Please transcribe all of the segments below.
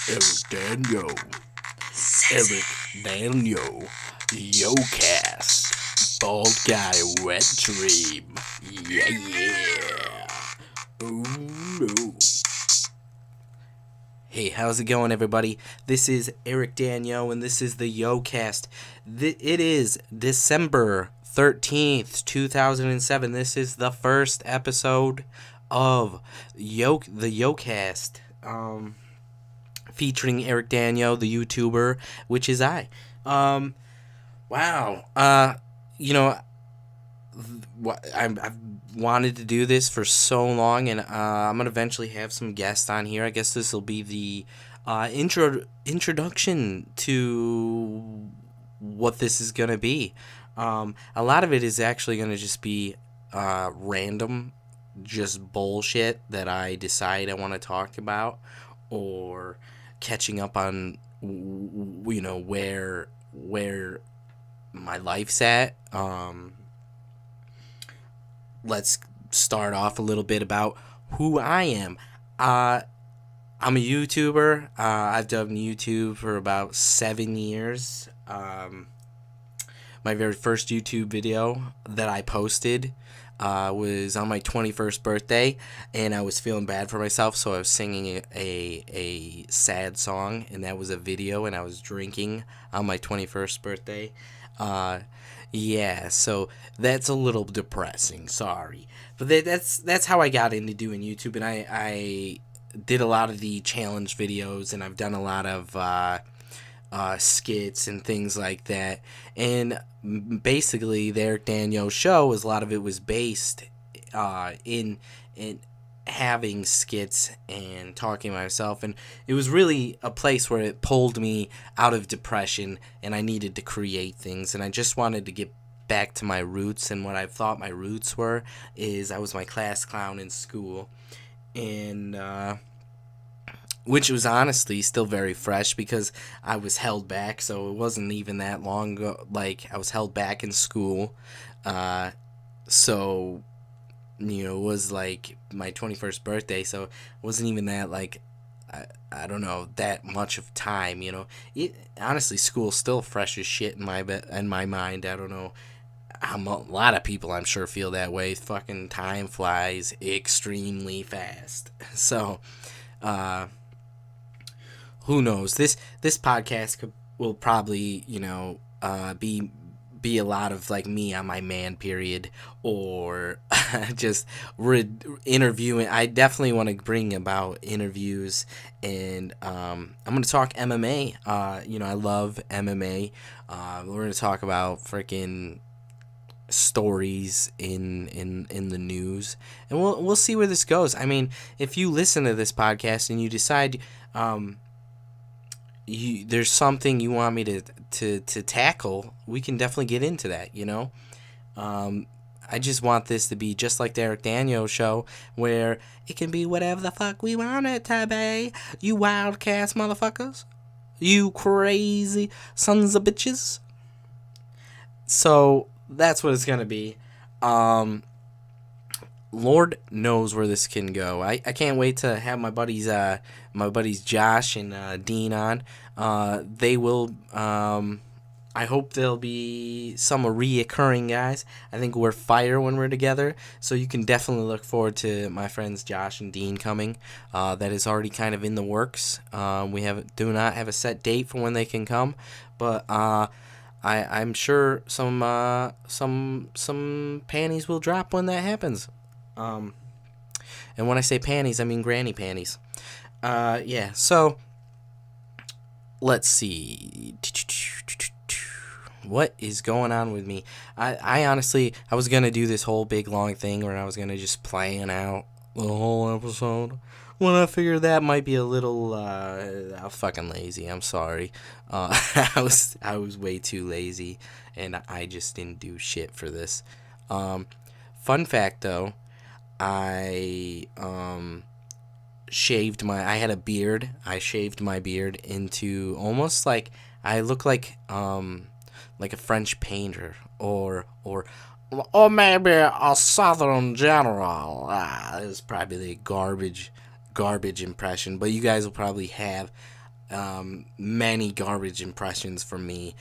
Eric Daniel. Eric Daniel. YoCast. Bald guy wet dream. Yeah. Oh no. Hey, how's it going, everybody? This is Eric Daniel, and this is the YoCast. It is December 13th, 2007. This is the first episode of the YoCast, featuring Eric Daniel, the YouTuber, which is I. Wow. I've wanted to do this for so long, and I'm gonna eventually have some guests on here. I guess this will be the introduction to what this is gonna be. A lot of it is actually gonna just be random, just bullshit that I decide I want to talk about, or catching up on where my life's at. Let's start off a little bit about who I am. I'm a YouTuber. I've done YouTube for about 7 years. My very first YouTube video that I posted was on my 21st birthday, and I was feeling bad for myself, so I was singing a sad song, and that was a video, and I was drinking on my 21st birthday. Yeah, so that's a little depressing. Sorry, but that's how I got into doing YouTube, and I did a lot of the challenge videos, and I've done a lot of skits and things like that. And basically, the Eric Daniel show, a lot of it was based in having skits and talking to myself, and it was really a place where it pulled me out of depression, and I needed to create things, and I just wanted to get back to my roots. And what I thought my roots were is I was my class clown in school, and which was honestly still very fresh because I was held back, so it wasn't even that long ago. Like, I was held back in school, so it was like my 21st birthday, so it wasn't even that, like, I don't know, that much of time. Honestly, school's still fresh as shit in my mind. I don't know. A lot of people, I'm sure, feel that way. Fucking time flies extremely fast. So, who knows? This podcast will probably, be a lot of like me on my man period, or just interviewing. I definitely want to bring about interviews, and I'm going to talk MMA. I love MMA. We're going to talk about freaking stories in the news, and we'll see where this goes. I mean, if you listen to this podcast and you decide there's something you want me to tackle, we can definitely get into that. I just want this to be just like the Eric Daniel show, where it can be whatever the fuck we want it to be. You YoCast motherfuckers, you crazy sons of bitches. So that's what it's gonna be. Lord knows where this can go. I can't wait to have my buddies Josh and Dean on. They will. I hope they'll be some reoccurring guys. I think we're fire when we're together, so you can definitely look forward to my friends Josh and Dean coming. That is already kind of in the works. We do not have a set date for when they can come, but I'm sure some panties will drop when that happens. And when I say panties, I mean granny panties. Yeah, so let's see. What is going on with me? I honestly, I was going to do this whole big long thing where I was going to just plan out the whole episode. When I figured that might be a little fucking lazy. I'm sorry. I was way too lazy, and I just didn't do shit for this. Fun fact though, I had a beard. I shaved my beard into almost like I look like a French painter, or maybe a Southern general. It was probably the garbage impression, but you guys will probably have many garbage impressions from me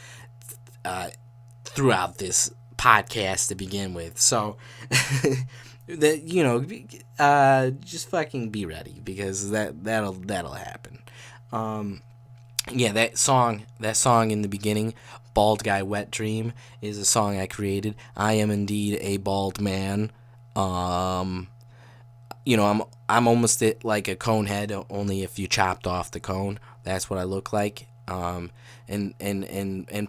throughout this podcast to begin with. So that just fucking be ready, because that'll happen. Yeah, that song in the beginning, Bald Guy Wet Dream, is a song I created. I am indeed a bald man. I'm almost like a cone head, only if you chopped off the cone. That's what I look like. And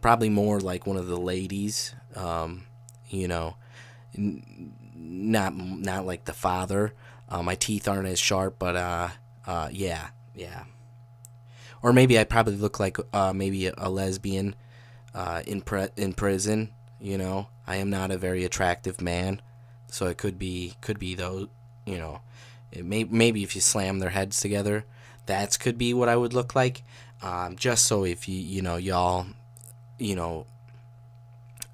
probably more like one of the ladies. You know, not like the father. My teeth aren't as sharp, but yeah. Or maybe I probably look like maybe a lesbian in prison. I am not a very attractive man, so it could be those. Maybe if you slam their heads together, that could be what I would look like. Just so if y'all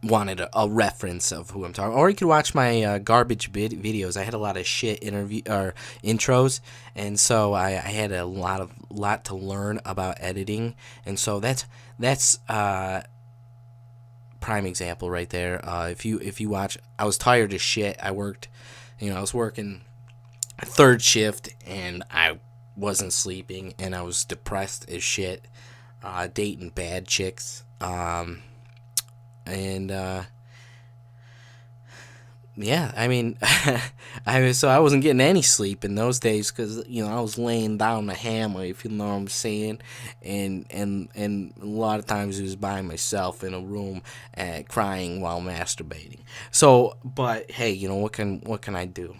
wanted a reference of who I'm talking, or you could watch my garbage videos. I had a lot of shit interview or intros, and so I had a lot to learn about editing, and so that's prime example right there. If you watch, I was tired as shit. I was working third shift, and I wasn't sleeping, and I was depressed as shit, dating bad chicks, and yeah, I mean, so I wasn't getting any sleep in those days, because I was laying down the hammer, if you know what I'm saying, and a lot of times it was by myself in a room, crying while masturbating. So, but hey, what can I do?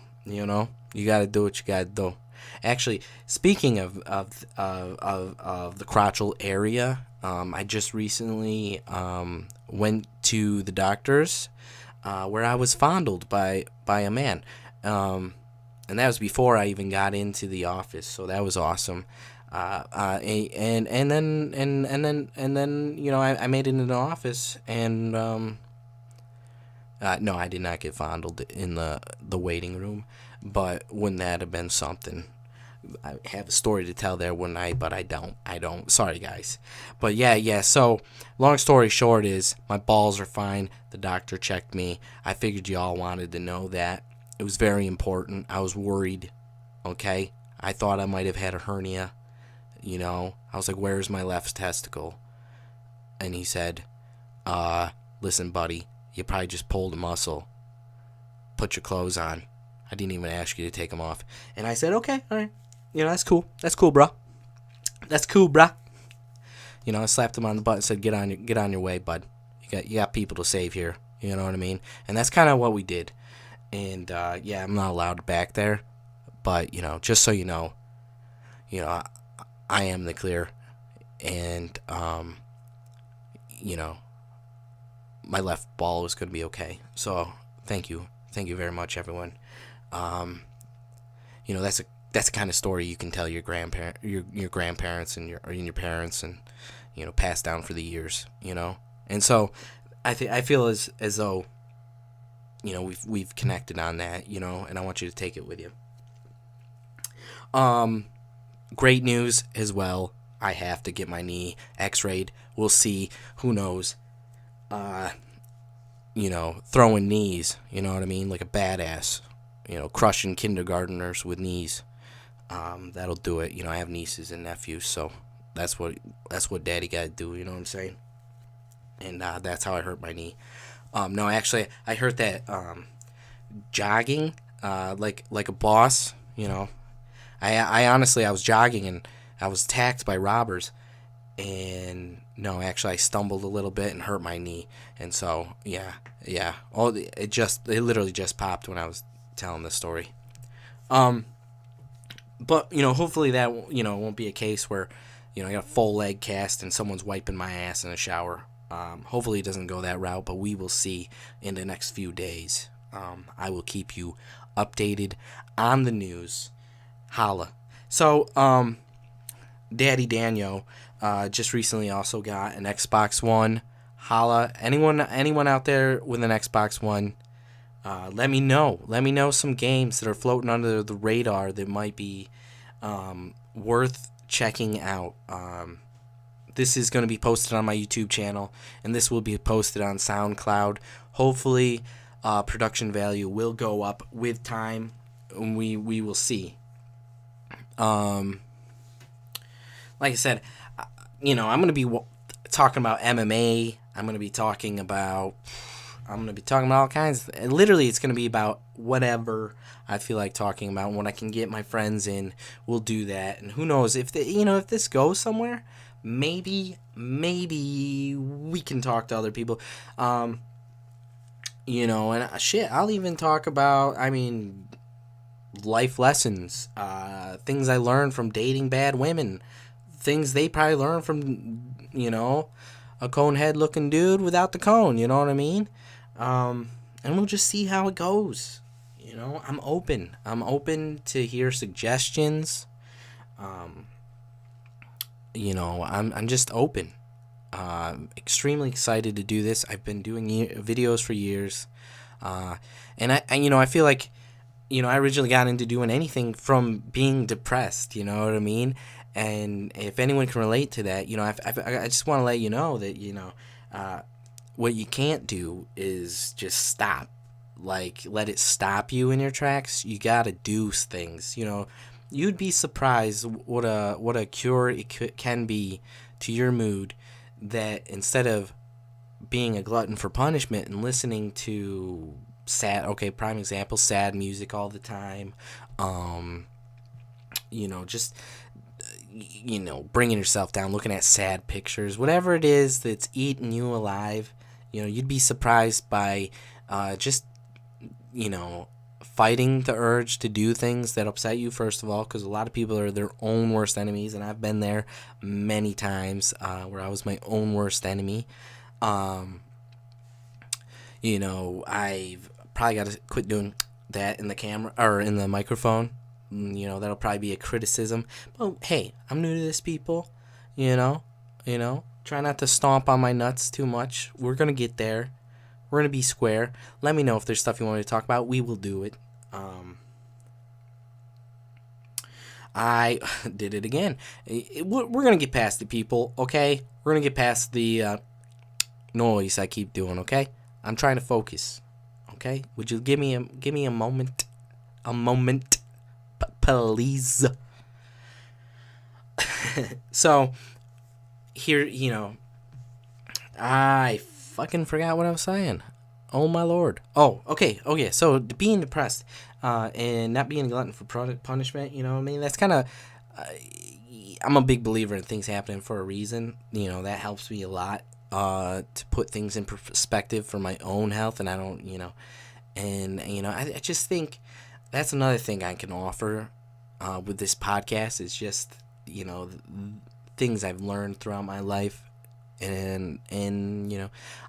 You gotta do what you gotta do. Actually, speaking of the crotchal area, I just recently went to the doctor's, where I was fondled by a man, and that was before I even got into the office. So that was awesome. And then I made it into the office, and no, I did not get fondled in the waiting room, but wouldn't that have been something? I have a story to tell there, wouldn't I? But I don't. Sorry, guys. But yeah. So, long story short is, my balls are fine. The doctor checked me. I figured y'all wanted to know that. It was very important. I was worried, okay? I thought I might have had a hernia, I was like, where's my left testicle? And he said, listen, buddy, you probably just pulled a muscle. Put your clothes on. I didn't even ask you to take them off. And I said, okay, all right. That's cool. That's cool, bro. That's cool, bro. I slapped him on the butt and said, get on your way, bud. You got people to save here. You know what I mean? And that's kind of what we did. And yeah, I'm not allowed back there, but just so you know, I am the clear, and my left ball is going to be okay. So thank you very much, everyone. That's the kind of story you can tell your grandparents and your parents, and passed down for the years. And so I feel as though we've connected on that, and I want you to take it with you. Great news as well. I have to get my knee x-rayed. We'll see. Who knows? Throwing knees, you know what I mean? Like a badass, crushing kindergartners with knees. That'll do it. I have nieces and nephews, so that's what daddy got to do, you know what I'm saying? And that's how I hurt my knee. No, actually, I hurt that jogging, like a boss, I honestly, I was jogging, and I was attacked by robbers, and no, actually, I stumbled a little bit and hurt my knee, and so yeah. It literally just popped when I was telling this story. But hopefully that won't be a case where I got a full leg cast and someone's wiping my ass in a shower. Hopefully it doesn't go that route, but we will see in the next few days. I will keep you updated on the news. Holla. So, Daddy Daniel just recently also got an Xbox One. Holla. Anyone out there with an Xbox One, let me know. Let me know some games that are floating under the radar that might be worth checking out. This is going to be posted on my YouTube channel, and this will be posted on SoundCloud. Hopefully, production value will go up with time. We will see. Like I said, I'm going to be talking about MMA. I'm going to be talking about all kinds. Literally, it's going to be about whatever I feel like talking about. When I can get my friends in, we'll do that. And who knows if if this goes somewhere, maybe we can talk to other people. And shit, I'll even talk about, life lessons, things I learned from dating bad women, things they probably learned from, a cone head looking dude without the cone, you know what I mean? And we'll just see how it goes. I'm open. I'm open to hear suggestions. I'm just open. Extremely excited to do this. I've been doing videos for years. And I feel like, I originally got into doing anything from being depressed, you know what I mean? And if anyone can relate to that, I just want to let you know that, what you can't do is just stop. Like, let it stop you in your tracks. You gotta do things, You'd be surprised what a cure it can be to your mood, that instead of being a glutton for punishment and listening to prime example, sad music all the time, just bringing yourself down, looking at sad pictures, whatever it is that's eating you alive, you'd be surprised by just fighting the urge to do things that upset you, first of all, because a lot of people are their own worst enemies, and I've been there many times, where I was my own worst enemy. I've probably got to quit doing that in the camera or in the microphone. That'll probably be a criticism. But hey, I'm new to this, people. Try not to stomp on my nuts too much. We're gonna get there. We're gonna be square. Let me know if there's stuff you want me to talk about. We will do it. I did it again. We're gonna get past the people, okay? We're gonna get past the noise I keep doing, okay? I'm trying to focus, okay? Would you give me a moment, please? So here, I fucking forgot what I was saying. Oh my lord. Oh, okay. So being depressed, and not being a glutton for punishment, that's kind of. I'm a big believer in things happening for a reason. That helps me a lot. To put things in perspective for my own health, and I don't, I just think that's another thing I can offer with this podcast is just, things I've learned throughout my life, and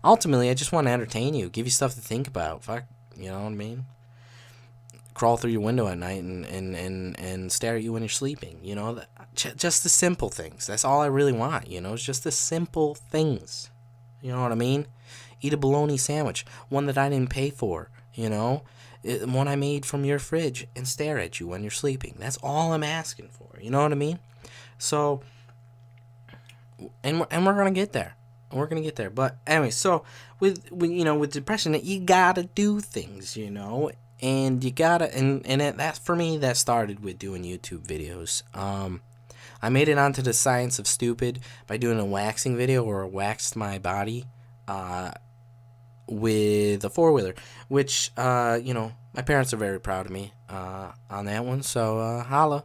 ultimately I just want to entertain you, give you stuff to think about. Fuck, you know what I mean? Crawl through your window at night and stare at you when you're sleeping. Just the simple things. That's all I really want. It's just the simple things. You know what I mean? Eat a bologna sandwich, one that I didn't pay for. One I made from your fridge, and stare at you when you're sleeping. That's all I'm asking for. You know what I mean? So, and we're gonna get there. We're gonna get there. But anyway, so with depression, you gotta do things. And you gotta, and that for me, that started with doing YouTube videos. I made it onto the Science of Stupid by doing a waxing video where I waxed my body with a 4-wheeler, which, my parents are very proud of me on that one. So, holla.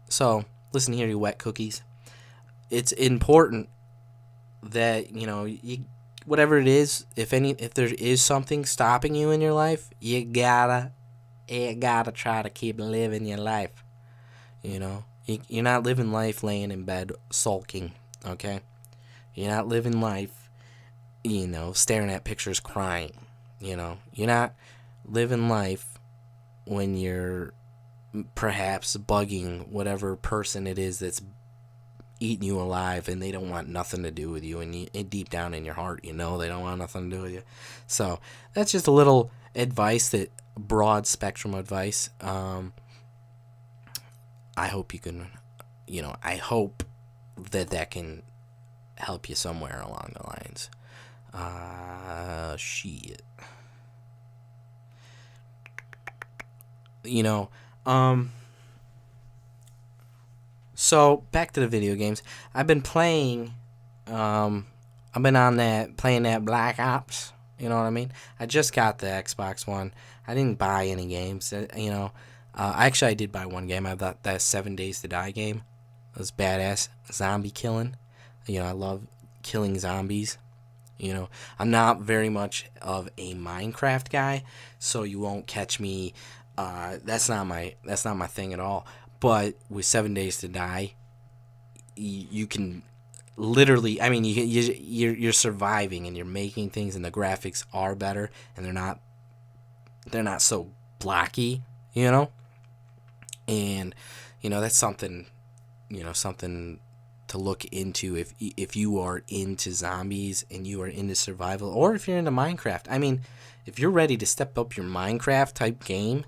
So, listen here, you wet cookies. It's important that, whatever it is, if there is something stopping you in your life, you gotta try to keep living your life. You're not living life laying in bed sulking, okay? You're not living life, staring at pictures crying, You're not living life when you're perhaps bugging whatever person it is that's eating you alive, and they don't want nothing to do with you, and deep down in your heart, they don't want nothing to do with you. So that's just a little advice, that broad spectrum advice. I hope you can, I hope that can help you somewhere along the lines. Shit. You know, so back to the video games. I've been playing, I've been on that, playing that Black Ops. You know what I mean? I just got the Xbox One. I didn't buy any games. Actually, I did buy one game. I thought that 7 Days to Die game was badass. Zombie killing. I love killing zombies. I'm not very much of a Minecraft guy, so you won't catch me. That's not my thing at all. But with 7 Days to Die, you can literally. I mean, you're surviving and you're making things, and the graphics are better, and they're not so blocky. And that's something. Something to look into if you are into zombies and you are into survival, or if you're into Minecraft. I mean, if you're ready to step up your Minecraft type game,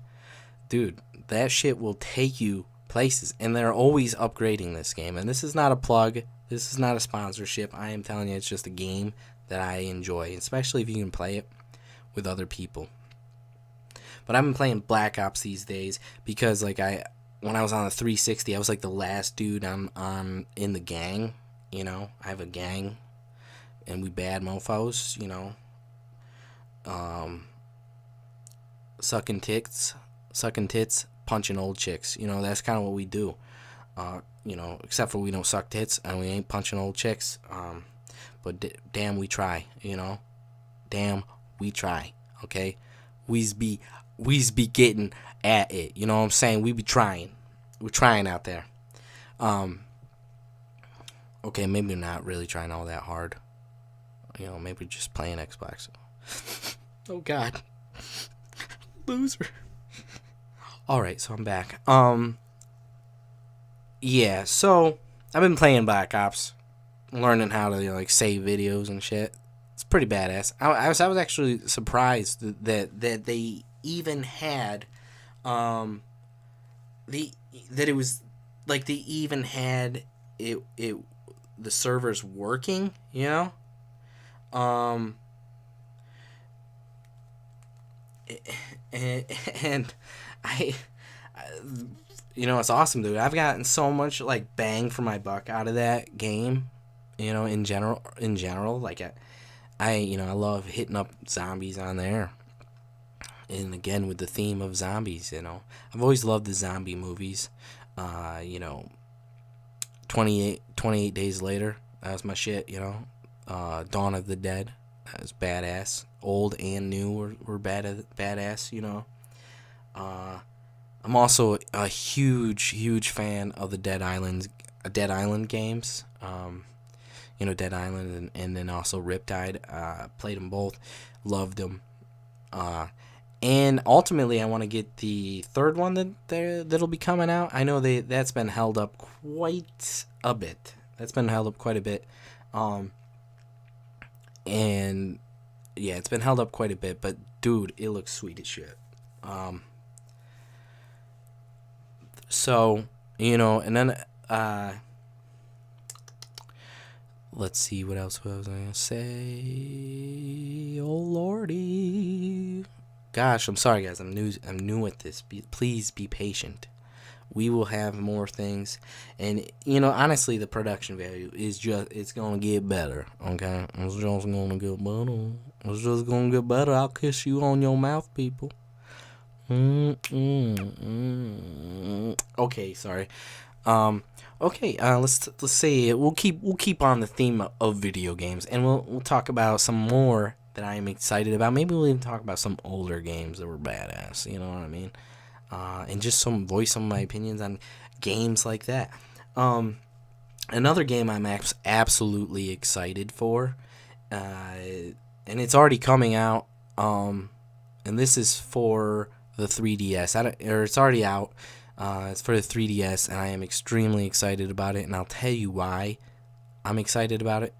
dude, that shit will take you places, and they're always upgrading this game. And this is not a plug, this is not a sponsorship. I am telling you, it's just a game that I enjoy, especially if you can play it with other people. But I've been playing Black Ops these days because when I was on the 360, I was like the last dude on in the gang. I have a gang, and we bad mofos. Sucking tits, punching old chicks. That's kind of what we do. Except for we don't suck tits and we ain't punching old chicks. But damn, we try. Damn, we try. Okay, we's be getting at it. You know what I'm saying? We be trying. We're trying out there. Okay, maybe not really trying all that hard. Maybe just playing Xbox. Oh God. Loser. Alright, so I'm back. Yeah, so I've been playing Black Ops, learning how to save videos and shit. It's pretty badass. I was actually surprised that they even had that it was they even had it the servers working, and it's awesome, dude. I've gotten so much bang for my buck out of that game, in general. I love hitting up zombies on there. And again, with the theme of zombies, I've always loved the zombie movies. 28 Days Later, that was my shit, Dawn of the Dead, that was badass. Old and new were badass, I'm also a huge fan of the Dead Island games. Dead Island and then also Riptide. Played them both, loved them. And ultimately, I want to get the third one that'll be coming out. I know that's been held up quite a bit. And yeah, it's been held up quite a bit. But dude, it looks sweet as shit. So and then let's see what else was I gonna say. Oh lordy. Gosh, I'm sorry, guys. I'm new at this. Please be patient. We will have more things, and honestly, the production value is it's gonna get better. Okay, it's just gonna get better. It's just gonna get better. I'll kiss you on your mouth, people. Okay, sorry. Let's say we'll keep on the theme of video games, and we'll talk about some more that I am excited about. Maybe we'll even talk about some older games that were badass. You know what I mean? And just voice some of my opinions on games like that. Another game I'm absolutely excited for, and it's already coming out. And this is for the 3DS. It's already out. It's for the 3DS, and I am extremely excited about it. And I'll tell you why I'm excited about it.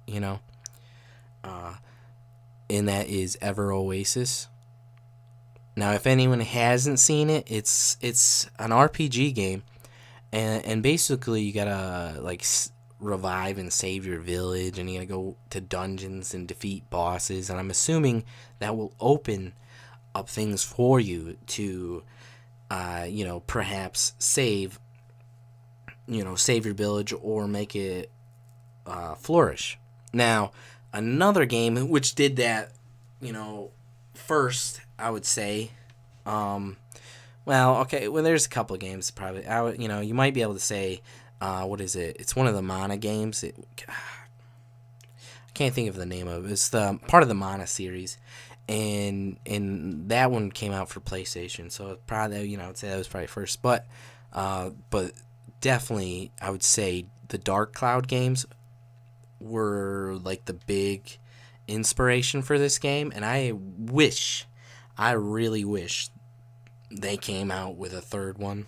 And that is Ever Oasis. Now, if anyone hasn't seen it, it's an RPG game, and basically you gotta like revive and save your village, and you gotta go to dungeons and defeat bosses. And I'm assuming that will open up things for you to, perhaps save your village or make it flourish. Now, another game which did that, first, I would say, there's a couple of games probably. You might be able to say, what is it? It's one of the Mana games. I can't think of the name of it. It's the part of the Mana series, and that one came out for PlayStation. So it's probably, I would say that was probably first, but definitely I would say the Dark Cloud games were like the big inspiration for this game, and I really wish they came out with a third one,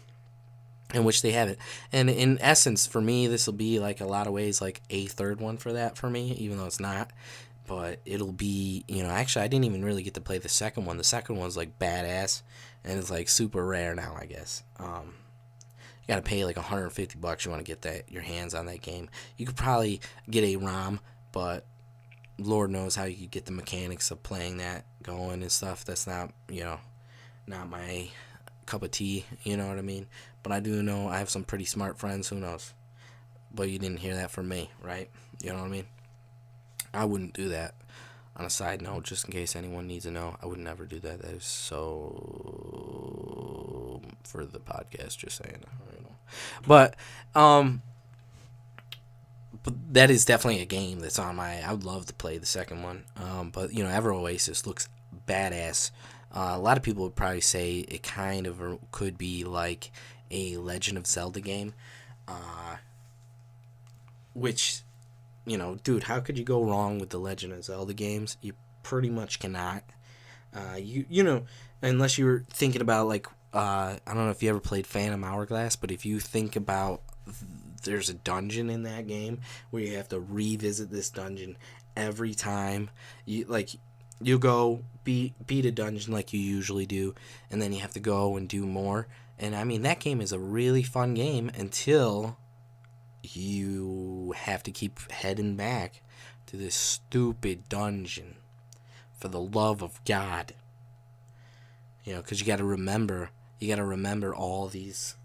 in which they haven't. And in essence, for me, this will be like a lot of ways like a third one for that for me, even though it's not. But it'll be, actually, I didn't even really get to play the second one. The second one's like badass, and it's like super rare now, I guess. You gotta pay like $150. You want to get your hands on that game. You could probably get a ROM, but Lord knows how you could get the mechanics of playing that going and stuff. That's not, not my cup of tea, you know what I mean? But I do know I have some pretty smart friends, who knows? But you didn't hear that from me, right? You know what I mean? I wouldn't do that. On a side note, just in case anyone needs to know, I would never do that. That is so for the podcast, just saying. But that is definitely a game that's on I would love to play the second one. But Ever Oasis looks badass. A lot of people would probably say it kind of could be like a Legend of Zelda game, which, dude, how could you go wrong with the Legend of Zelda games? You pretty much cannot. Unless you were thinking about like, I don't know if you ever played Phantom Hourglass, but if you think about, there's a dungeon in that game where you have to revisit this dungeon every time. You go beat a dungeon like you usually do, and then you have to go and do more. And I mean, that game is a really fun game until you have to keep heading back to this stupid dungeon. For the love of God. Because you got to remember all these,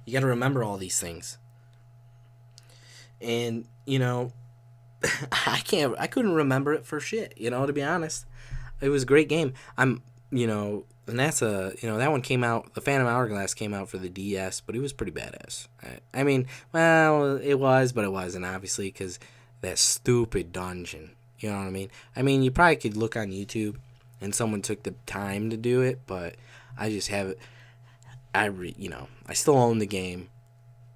you got to remember all these things. And, I couldn't remember it for shit, to be honest. It was a great game. And that's that one came out, the Phantom Hourglass came out for the DS, but it was pretty badass. I mean, well, it was, but it wasn't, obviously, because that stupid dungeon. You know what I mean? I mean, you probably could look on YouTube, and someone took the time to do it, but I just have it. I still own the game,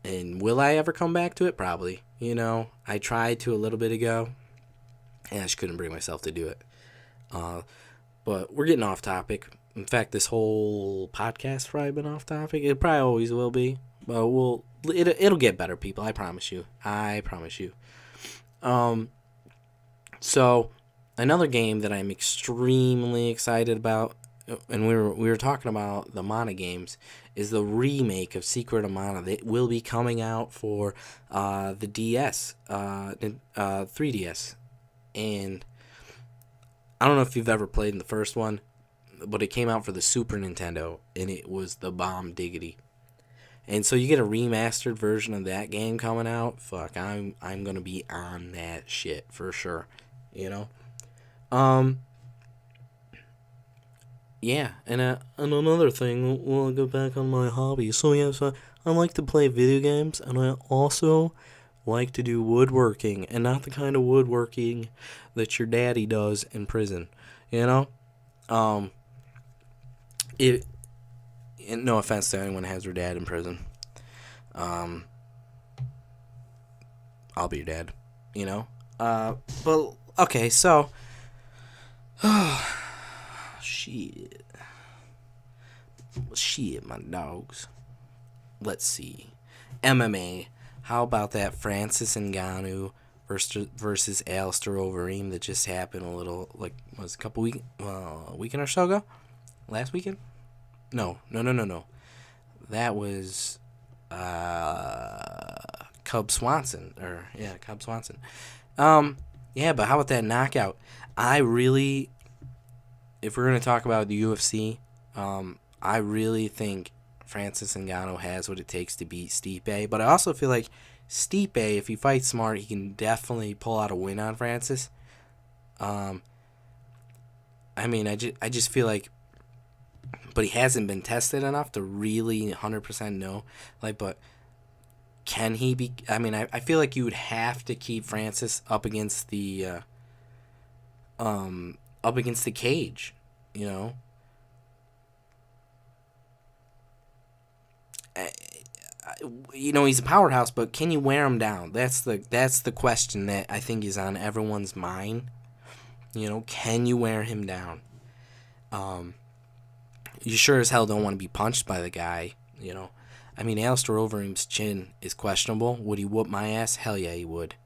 and will I ever come back to it? Probably. I tried to a little bit ago, and I just couldn't bring myself to do it. But we're getting off topic. In fact, this whole podcast probably been off topic. It probably always will be, but it'll get better, people. I promise you. So, another game that I'm extremely excited about, and we were talking about the Mana games, is the remake of Secret of Mana that will be coming out for the DS, 3DS. And I don't know if you've ever played in the first one, but it came out for the Super Nintendo, and it was the bomb diggity. And so you get a remastered version of that game coming out. Fuck, I'm gonna be on that shit for sure. Yeah, and another thing, we'll go back on my hobby. So yes, I like to play video games, and I also like to do woodworking, and not the kind of woodworking that your daddy does in prison. And no offense to anyone who has their dad in prison. I'll be your dad, but okay, so shit, my dogs. Let's see, MMA. How about that Francis Ngannou versus Alistair Overeem that just happened a weekend or so ago? Last weekend? No. that was Cub Swanson. Cub Swanson. Yeah, but how about that knockout? I really, if we're going to talk about the UFC, I really think Francis Ngannou has what it takes to beat Stipe. But I also feel like Stipe, if he fights smart, he can definitely pull out a win on Francis. I just feel like, but he hasn't been tested enough to really 100% know. But can he be? I feel like you would have to keep Francis up against the cage, you know. He's a powerhouse, but can you wear him down? That's the question that I think is on everyone's mind. Can you wear him down? You sure as hell don't want to be punched by the guy. Alistair Overeem's chin is questionable. Would he whoop my ass? Hell yeah, he would.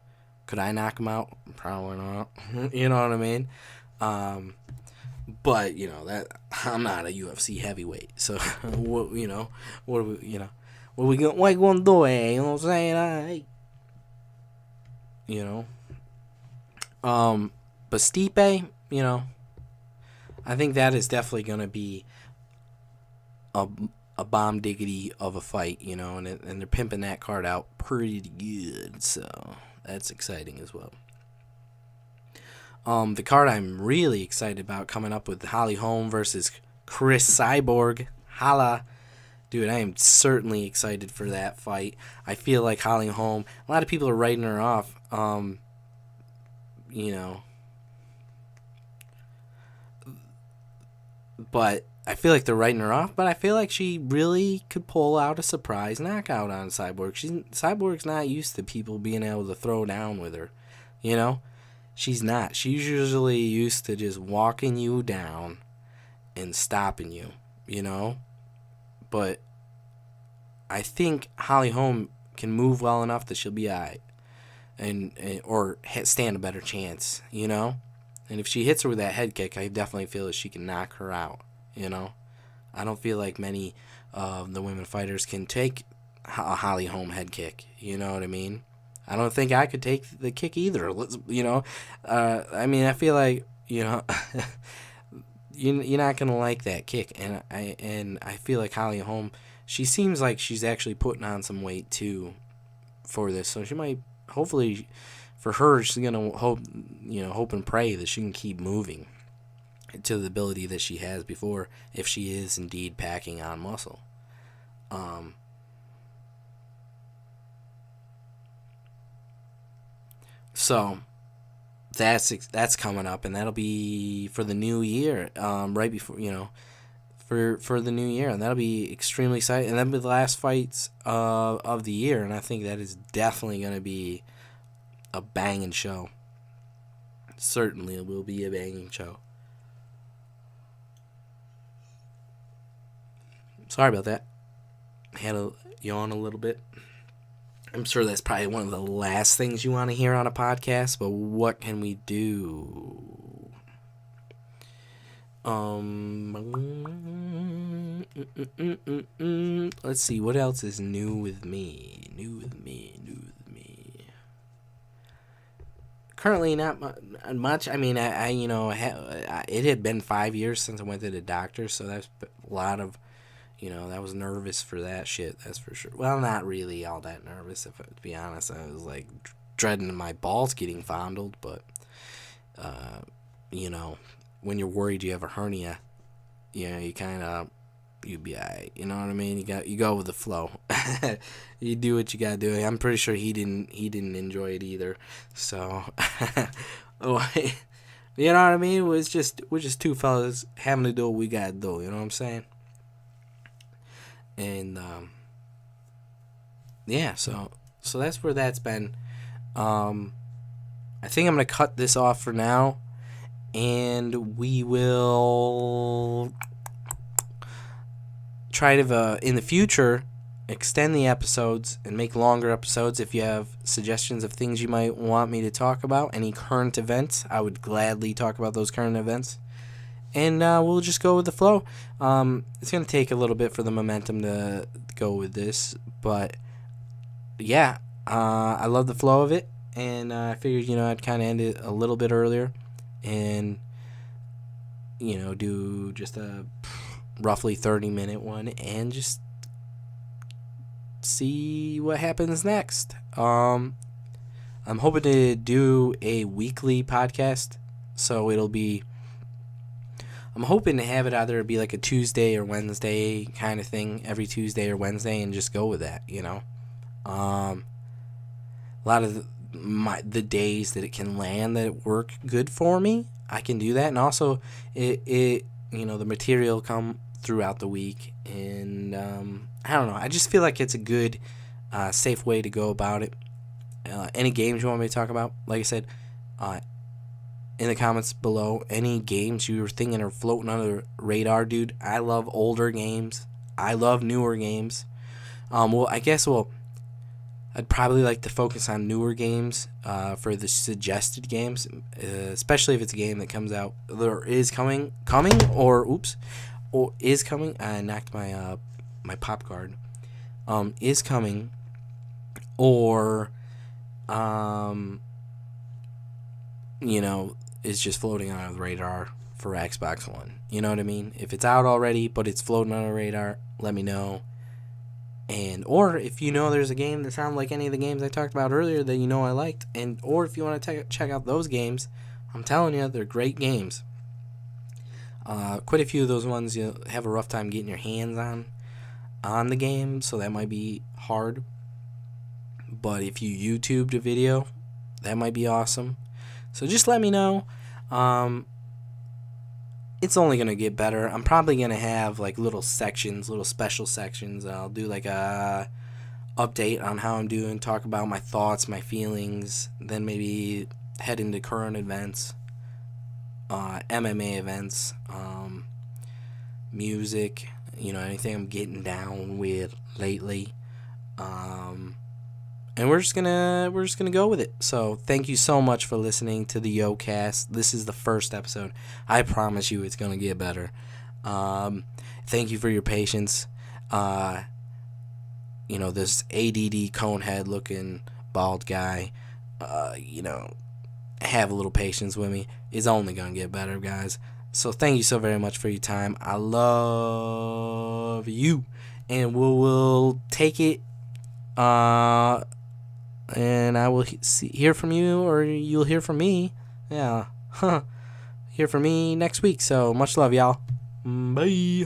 Could I knock him out? Probably not. You know what I mean? But that I'm not a UFC heavyweight, so what are we gonna do? You know what I'm saying? But Stipe, I think that is definitely gonna be a bomb diggity of a fight, and they're pimping that card out pretty good, so that's exciting as well. The card I'm really excited about coming up with Holly Holm versus Chris Cyborg. Holla. Dude, I am certainly excited for that fight. I feel like Holly Holm, a lot of people are writing her off. But I feel like they're writing her off, but I feel like she really could pull out a surprise knockout on Cyborg. Cyborg's not used to people being able to throw down with her, She's not. She's usually used to just walking you down and stopping you, But I think Holly Holm can move well enough that she'll be all right or stand a better chance, And if she hits her with that head kick, I definitely feel that she can knock her out, I don't feel like many of the women fighters can take a Holly Holm head kick, you know what I mean? I don't think I could take the kick either. I feel like, you're not gonna like that kick, and I feel like Holly Holm, she seems like she's actually putting on some weight too for this, so she might, hopefully, for her, she's gonna hope and pray that she can keep moving to the ability that she has before, if she is indeed packing on muscle. So that's coming up, and that'll be for the new year, right before, for the new year, and that'll be extremely exciting, and that'll be the last fights of the year, and I think that is definitely going to be a banging show. Certainly it will be a banging show. Sorry about that. I had to yawn a little bit. I'm sure that's probably one of the last things you want to hear on a podcast, but what can we do? Let's see, what else is new with me? Currently, not much. It had been 5 years since I went to the doctor, so that's a lot of, that was nervous for that shit, that's for sure. Well, not really all that nervous, to be honest. I was, dreading my balls getting fondled, but, when you're worried you have a hernia, you kind of, you'd be alright, you know what I mean? You go with the flow. You do what you gotta do. I'm pretty sure he didn't enjoy it either. So, you know what I mean? We're just two fellas having to do what we gotta do. You know what I'm saying? And yeah, so that's where that's been. I think I'm gonna cut this off for now, and we will try to, in the future, extend the episodes and make longer episodes. If you have suggestions of things you might want me to talk about, any current events, I would gladly talk about those current events. And we'll just go with the flow. It's going to take a little bit for the momentum to go with this. But yeah, I love the flow of it, and I figured I'd kind of end it a little bit earlier, and do just a roughly 30-minute one, and just see what happens next. I'm hoping to do a weekly podcast, so I'm hoping to have it either be like a Tuesday or Wednesday kind of thing, every Tuesday or Wednesday, and just go with that. A lot of the days that it can land that it work good for me, I can do that, and also it the material come throughout the week, and I don't know, I just feel like it's a good safe way to go about it. Any games you want me to talk about, like I said, in the comments below, any games you were thinking are floating under the radar, dude. I love older games, I love newer games. I'd probably like to focus on newer games for the suggested games, especially if it's a game that comes out or is coming. I knocked my pop guard. Is coming, or is just floating on the radar for Xbox One. You know what I mean? If it's out already but it's floating on the radar, let me know. Or if there's a game that sounds like any of the games I talked about earlier that I liked, or if you want to check out those games, I'm telling you, they're great games. Quite a few of those ones you have a rough time getting your hands on the game, so that might be hard. But if you YouTubed a video, that might be awesome. So just let me know. It's only going to get better. I'm probably going to have like little special sections. I'll do like a update on how I'm doing, talk about my thoughts, my feelings, then maybe head into current events, MMA events, music, anything I'm getting down with lately. And we're just gonna go with it. So thank you so much for listening to the YoCast. This is the first episode. I promise you, it's gonna get better. Thank you for your patience. This ADD conehead looking bald guy. Have a little patience with me. It's only gonna get better, guys. So thank you so very much for your time. I love you, and we'll take it. And I will hear from you, or you'll hear from me. Yeah. Hear from me next week. So much love, y'all. Bye.